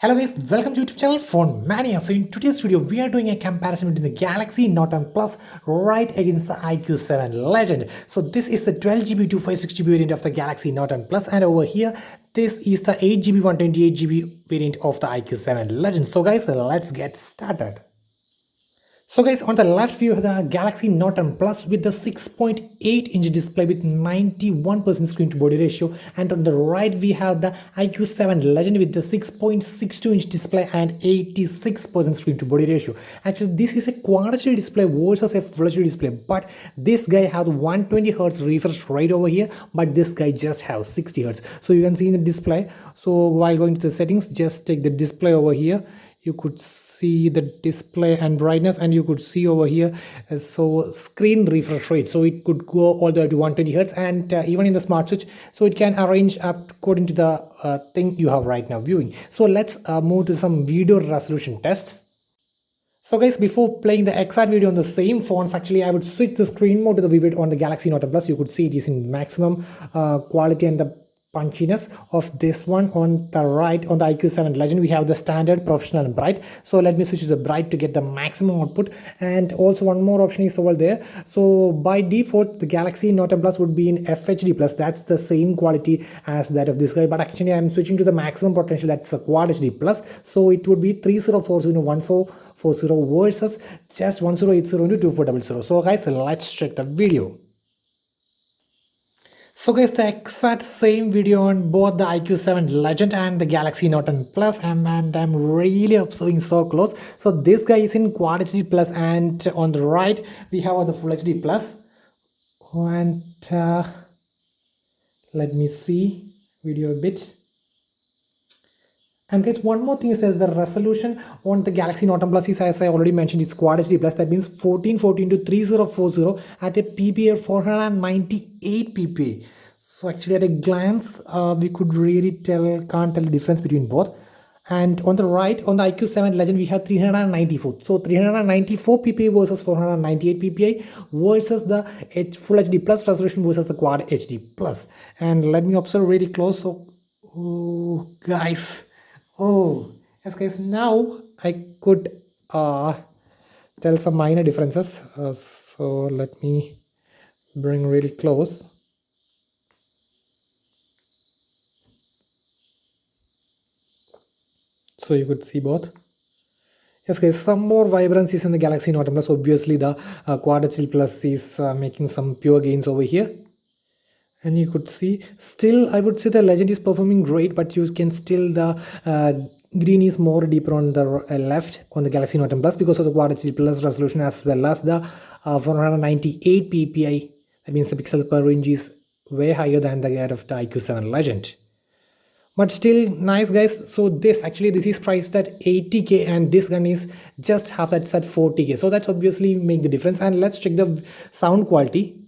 Hello guys, welcome to YouTube channel Phone Mania. So in today's video, we are doing a comparison between the Galaxy Note 10 Plus right against the Iqoo7 Legend. So this is the 12GB 256GB variant of the Galaxy Note 10 Plus, and over here, this is the 8GB 128GB variant of the Iqoo7 Legend. So guys, let's get started. So guys, on the left we have the Galaxy Note 10 Plus with the 6.8-inch display with 91% screen to body ratio, and on the right we have the Iqoo7 Legend with the 6.62-inch display and 86% screen to body ratio. Actually, this is a Quad HD display versus a Full HD display, but this guy has 120Hz refresh rate over here, but this guy just has 60Hz. So you can see in the display. So while going to the settings, just take the display over here. You could see the display and brightness, and you could see over here so screen refresh rate, so it could go all the way to 120Hz, and even in the smart switch, so it can arrange up according to the thing you have right now viewing. So let's move to some video resolution tests. So guys, before playing the exact video on the same phones, actually I would switch the screen mode to the vivid on the Galaxy Note 10 Plus. You could see it is in maximum quality and the punchiness of this one. On the right, on the Iqoo7 Legend, we have the standard, professional and bright. So let me switch to the bright to get the maximum output. And also one more option is over there. So by default, the Galaxy Note 10 Plus would be in FHD plus. That's the same quality as that of this guy, but actually I'm switching to the maximum potential, that's a Quad HD plus. So it would be 3040 into 1440 versus just 1080 into 2400. So guys, let's check the video. So guys, the exact same video on both the Iqoo7 Legend and the Galaxy Note 10 Plus, and I'm really observing so close. So this guy is in Quad HD Plus, and on the right we have the Full HD Plus. And let me see video a bit. And guys, one more thing is that the resolution on the Galaxy Note 10 Plus is, as I already mentioned, it's Quad HD Plus. That means 1440 into 3040 at a PPA of 498 PPA. So actually, at a glance, we could really can't tell the difference between both. And on the right, on the Iqoo7 Legend, we have 394. So 394 PPA versus 498 PPA versus the Full HD Plus resolution versus the Quad HD Plus. And let me observe really close. So, oh, guys. Oh, yes guys, now I could tell some minor differences. So let me bring really close. So you could see both. Yes guys, some more vibrancy is in the Galaxy Note 10 Plus. Obviously the Quad HD Plus is making some pure gains over here. And you could see, still I would say the Legend is performing great, but you can still the green is more deeper on the left on the Galaxy Note 10 Plus because of the Quad HD Plus resolution, as well as the 498 ppi. That means the pixels per inch is way higher than the that of the Iqoo7 Legend. But still nice guys. So this is priced at 80k, and this gun is just half that's at 40k. So that's obviously make the difference. And let's check the sound quality.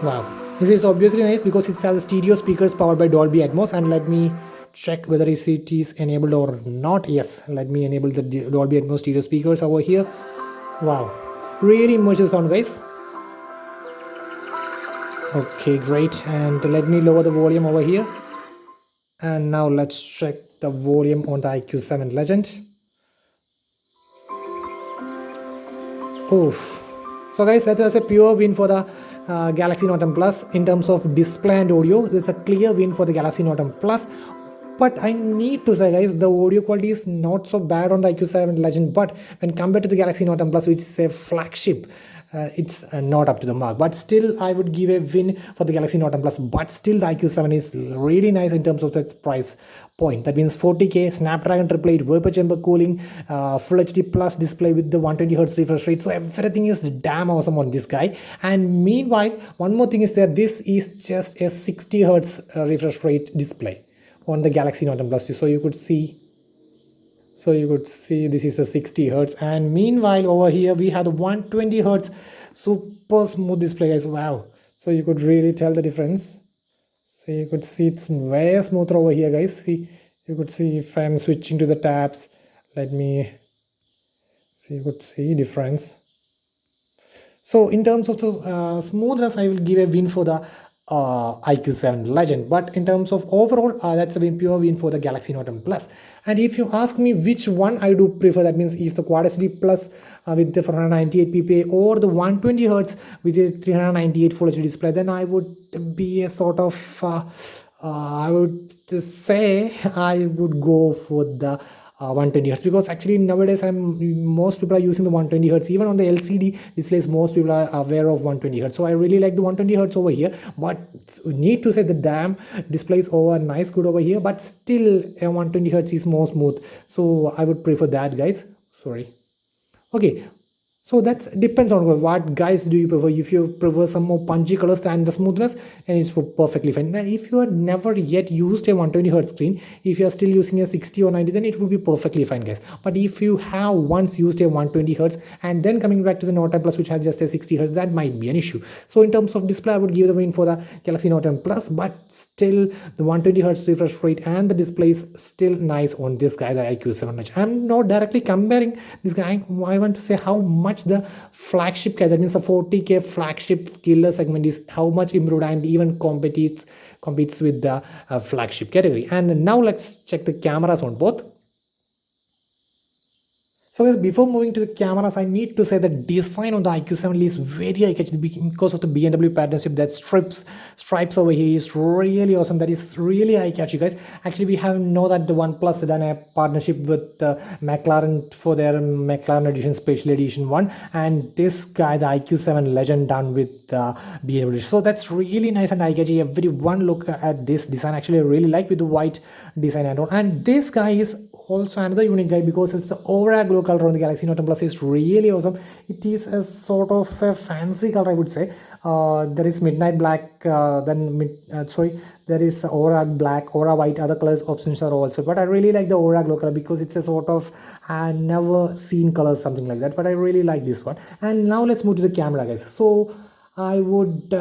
Wow, this is obviously nice because it has stereo speakers powered by Dolby Atmos. And let me check whether it is enabled or not. Yes, let me enable the Dolby Atmos stereo speakers over here. Wow, really immersive sound guys. Okay, great. And let me lower the volume over here. And now let's check the volume on the Iqoo7 Legend. Oof. So guys, that was a pure win for the Galaxy Note 10 Plus in terms of display and audio. It's a clear win for the Galaxy Note 10 Plus. But I need to say guys, the audio quality is not so bad on the Iqoo7 Legend, but when compared to the Galaxy Note 10 Plus, which is a flagship, it's not up to the mark. But still I would give a win for the Galaxy Note 10 Plus, but still the Iqoo7 is really nice in terms of its price point. That means 40k, Snapdragon 888, vapor chamber cooling, Full HD Plus display with the 120Hz refresh rate. So everything is damn awesome on this guy. And meanwhile, one more thing is that this is just a 60Hz refresh rate display on the Galaxy Note 10 Plus. So you could see this is a 60Hz, and meanwhile over here we have the 120Hz super smooth display guys. Wow, so you could really tell the difference. So you could see it's way smoother over here guys. See, you could see if I'm switching to the tabs, let me see, you could see difference. So in terms of the smoothness, I will give a win for the Iqoo7 Legend. But in terms of overall, that's a pure win for the Galaxy Note 10 Plus. And if you ask me which one I do prefer, that means if the Quad HD Plus with the 498 ppi or the 120 hertz with the 398 Full HD display, then I would be a sort of I would just say I would go for the 120 hertz, because actually nowadays most people are using the 120 hertz. Even on the LCD displays, most people are aware of 120 hertz. So I really like the 120 hertz over here, but need to say the damn displays over nice good over here, but still a 120 hertz is more smooth, so I would prefer that, guys. Sorry. Okay, so that depends on what guys do you prefer. If you prefer some more punchy colors than the smoothness, and it's perfectly fine. Now if you have never yet used a 120 hertz screen, if you are still using a 60 or 90, then it will be perfectly fine, guys. But if you have once used a 120 hertz and then coming back to the Note 10 Plus, which has just a 60 hertz, that might be an issue. So in terms of display, I would give the win for the Galaxy Note 10 Plus, but still the 120 hertz refresh rate and the display is still nice on this guy, the Iqoo7 Edge. I'm not directly comparing this guy. I want to say how much the flagship, that means the 40K flagship killer segment, is how much improved and even competes with the flagship category. And now let's check the cameras on both. So guys, before moving to the cameras, I need to say the design on the Iqoo7 is very eye-catching because of the BMW partnership. That stripes over here is really awesome. That is really eye-catching, guys. Actually, we have know that the OnePlus done a partnership with McLaren for their McLaren edition, special edition one, and this guy, the Iqoo7 Legend, done with BMW. So that's really nice and eye-catching. Everyone look at this design. Actually, I really like with the white design and all. And this guy is also another unique guy because it's the aura glow color on the Galaxy Note 10 Plus is really awesome. It is a sort of a fancy color, I would say. There is midnight black, there is aura black, aura white, other colors options are also, but I really like the aura glow color because it's a sort of never seen color, something like that. But I really like this one. And now let's move to the camera, guys. So I would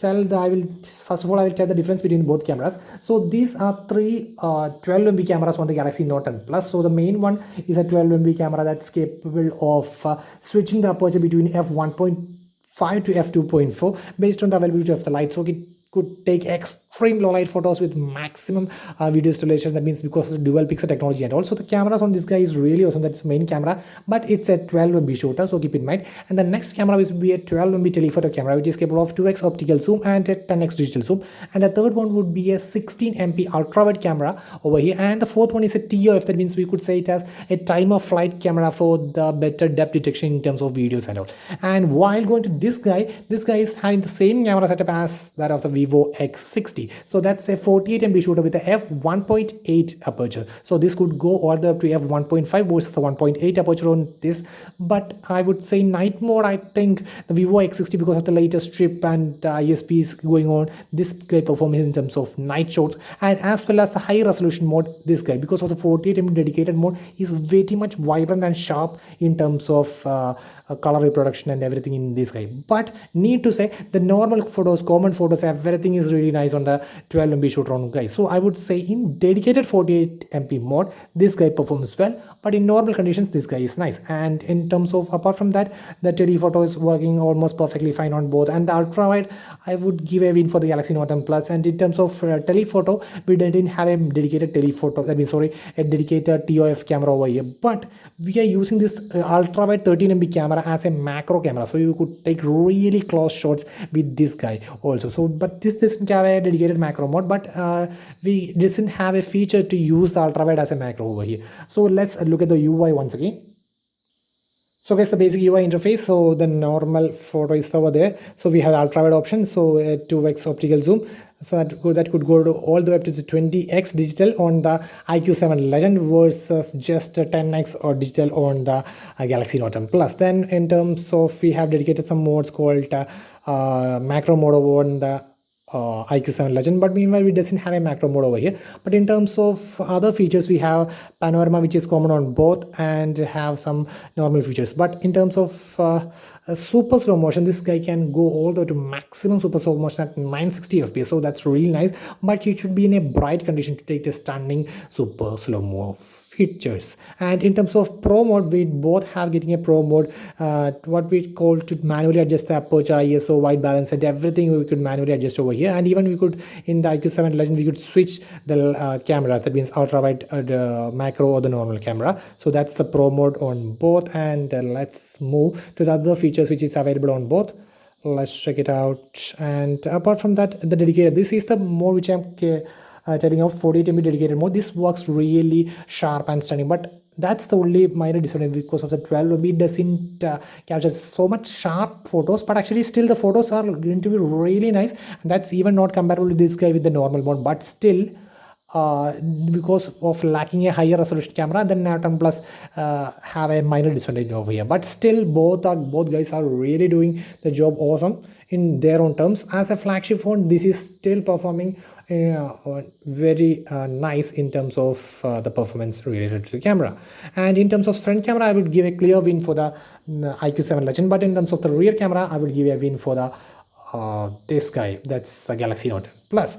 first of all I will tell the difference between both cameras. So these are three 12 MP cameras on the Galaxy Note 10 Plus. So the main one is a 12 MP camera that's capable of switching the aperture between f1.5 to f2.4 based on the availability of the light. So it could take extreme low light photos with maximum video stabilization. That means because of the dual pixel technology. And also the cameras on this guy is really awesome. That's the main camera, but it's a 12 MP shooter, so keep in mind. And the next camera will be a 12 MP telephoto camera, which is capable of 2x optical zoom and a 10x digital zoom. And the third one would be a 16 MP ultra wide camera over here. And the fourth one is a TOF. That means we could say it has a time of flight camera for the better depth detection in terms of videos and all. And while going to this guy is having the same camera setup as that of the Vivo X60. So that's a 48 MP shooter with a f1.8 aperture. So this could go all the way up to f1.5 versus the 1.8 aperture on this. But I would say night mode, I think the Vivo X60, because of the latest chip and ISP is going on, this guy performance in terms of night shots, and as well as the high resolution mode, this guy, because of the 48 MP dedicated mode, is very much vibrant and sharp in terms of color reproduction and everything in this guy. But need to say the normal photos, common photos, everything is really nice on the 12 MP shooter on guy. So I would say in dedicated 48 MP mode, this guy performs well, but in normal conditions this guy is nice. And in terms of, apart from that, the telephoto is working almost perfectly fine on both. And the ultra wide, I would give a win for the Galaxy Note 10 Plus. And in terms of telephoto, we didn't have a dedicated telephoto, a dedicated TOF camera over here, but we are using this ultra wide 13 MP camera as a macro camera, so you could take really close shots with this guy also. So but this doesn't have a dedicated macro mode, but we doesn't have a feature to use the ultra wide as a macro over here. So let's look at the UI once again. So guys, the basic UI interface, so the normal photo is over there. So we have the ultra wide option, so 2x optical zoom, so that could go to all the way up to the 20x digital on the Iqoo7 Legend versus just 10x or digital on the Galaxy Note 10 Plus. Then in terms of, we have dedicated some modes called macro mode on the Iqoo7 Legend, but meanwhile we doesn't have a macro mode over here. But in terms of other features, we have panorama, which is common on both, and have some normal features. But in terms of super slow motion, this guy can go all the way to maximum super slow motion at 960 fps, so that's really nice. But it should be in a bright condition to take the stunning super slow mo features. And in terms of pro mode, we both have getting a pro mode, what we call to manually adjust the aperture, ISO, white balance, and everything we could manually adjust over here. And even we could, in the Iqoo7 Legend, we could switch the camera, that means ultra wide, the macro or the normal camera. So that's the pro mode on both. And let's move to the other features which is available on both. Let's check it out. And apart from that, the dedicated, this is the mode which I'm telling of 48 MB dedicated mode. This works really sharp and stunning, but that's the only minor disadvantage because of the 12 MB doesn't capture so much sharp photos, but actually still the photos are going to be really nice, and that's even not comparable to this guy with the normal mode. But still, because of lacking a higher resolution camera, then Note Plus have a minor disadvantage over here. But still, both guys are really doing the job awesome in their own terms. As a flagship phone, this is still performing very nice in terms of the performance related to the camera. And in terms of front camera, I would give a clear win for the Iqoo7 Legend, but in terms of the rear camera, I would give a win for the this guy, that's the Galaxy Note Plus.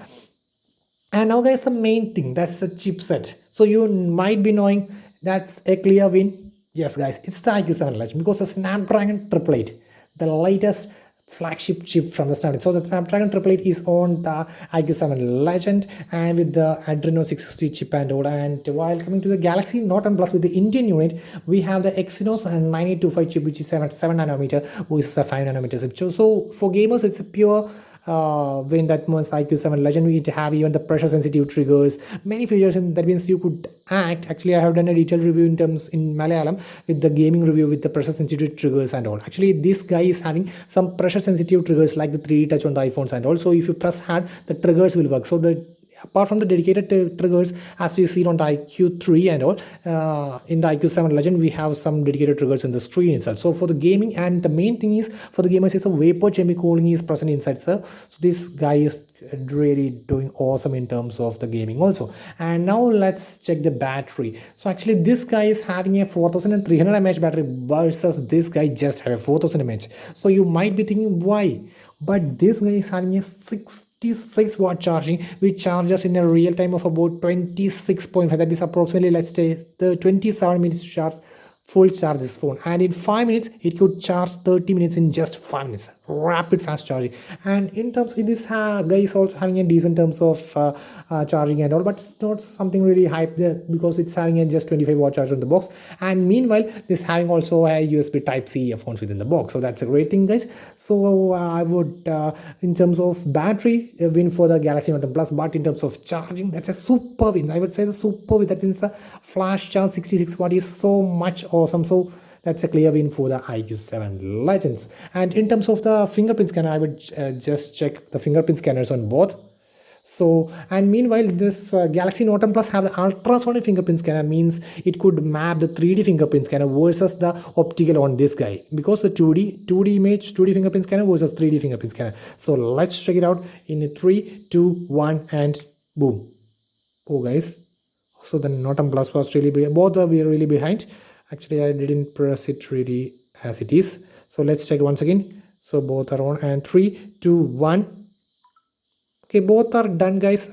And now guys, the main thing, that's the chipset. So you might be knowing that's a clear win. Yes guys, it's the Iqoo7 Legend, because the Snapdragon 888, the latest flagship chip from the starting. So the Snapdragon 888 is on the Iqoo7 Legend, and with the Adreno 660 chip and all. And while coming to the Galaxy Note Plus with the Indian unit, we have the Exynos 9825 chip, which is 7 nanometer, which is a 5 nanometer chip. So for gamers, it's a pure when that means Iqoo7 Legend, we have even the pressure sensitive triggers, many features, and that means you could act. Actually, I have done a detailed review in terms in Malayalam with the gaming review with the pressure sensitive triggers and all. Actually, this guy is having some pressure sensitive triggers like the 3D touch on the iPhones, and also if you press hard, the triggers will work. So the apart from the dedicated triggers as we see on the Iqoo3 and all, in the Iqoo7 Legend we have some dedicated triggers in the screen itself. So for the gaming, and the main thing is for the gamers is the vapor chamber cooling is present inside, sir. So this guy is really doing awesome in terms of the gaming also. And now let's check the battery. So actually this guy is having a 4300 mAh battery versus this guy just have a 4000 mAh. So you might be thinking why, but this guy is having a 66-watt charging, which charges in a real time of about 26.5, that is approximately, let's say, the 27 minutes to charge full charge this phone. And in 5 minutes it could charge 30 minutes in just 5 minutes, rapid fast charging. And in terms of this guy is also having a decent terms of charging and all, but it's not something really hype there because it's having a just 25-watt charger in the box. And meanwhile this having also a USB type C earphones within the box, so that's a great thing guys. So I would in terms of battery win for the Galaxy Note Plus, but in terms of charging, that's a super win. I would say the super win. That means the flash charge 66 watt is so much awesome. So that's a clear win for the Iqoo7 Legends. And in terms of the fingerprint scanner, I would just check the fingerprint scanners on both. So, and meanwhile this Galaxy Note Plus have the ultrasonic fingerprint scanner, means it could map the 3D fingerprint scanner versus the optical on this guy, because the 2D image 2D fingerprint scanner versus 3D fingerprint scanner. So let's check it out in 3 2 1 and boom. Oh guys, so the Note Plus was really both are really behind. Actually I didn't press it really as it is, so let's check once again. So both are on, and 3 2 1. Okay, both are done guys.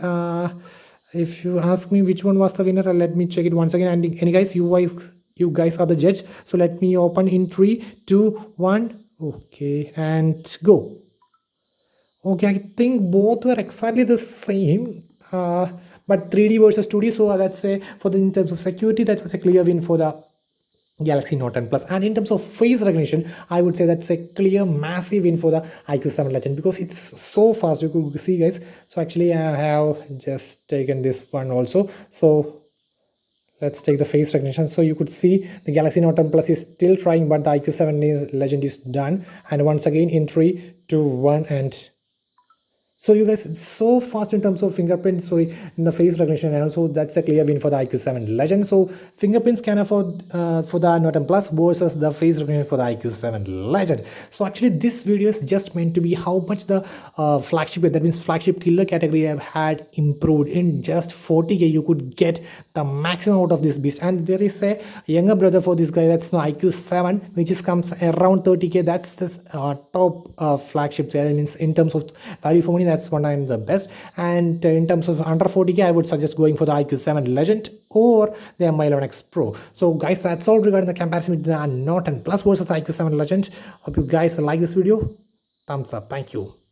If you ask me which one was the winner, let me check it once again. And any guys, you guys are the judge, so let me open in 3 2 1. Okay, and go. Okay, I think both were exactly the same, but 3D versus 2D. So let's say for the in terms of security, that was a clear win for the Galaxy Note 10 Plus. And in terms of face recognition, I would say that's a clear massive win for the Iqoo7 Legend, because it's so fast. You could see guys. So actually I have just taken this one also. So let's take the face recognition. So you could see the Galaxy Note 10 Plus is still trying, but the Iqoo7 Legend is done. And once again in 3 2 1 and so you guys, it's so fast in terms of fingerprint, sorry, in the face recognition, and also that's a clear win for the Iqoo7 Legend. So fingerprint scanner for the Note Plus versus the face recognition for the Iqoo7 Legend. So actually this video is just meant to be how much the flagship, that means flagship killer category, have had improved. In just 40k you could get the maximum out of this beast. And there is a younger brother for this guy, that's the Iqoo7, which is comes around 30k. That's this top flagship. That means in terms of value for money, that's one time the best. And in terms of under 40k, I would suggest going for the Iqoo7 Legend or the Mi11X Pro. So guys, that's all regarding the comparison between the Note and Plus versus the Iqoo7 Legend. Hope you guys like this video. Thumbs up. Thank you.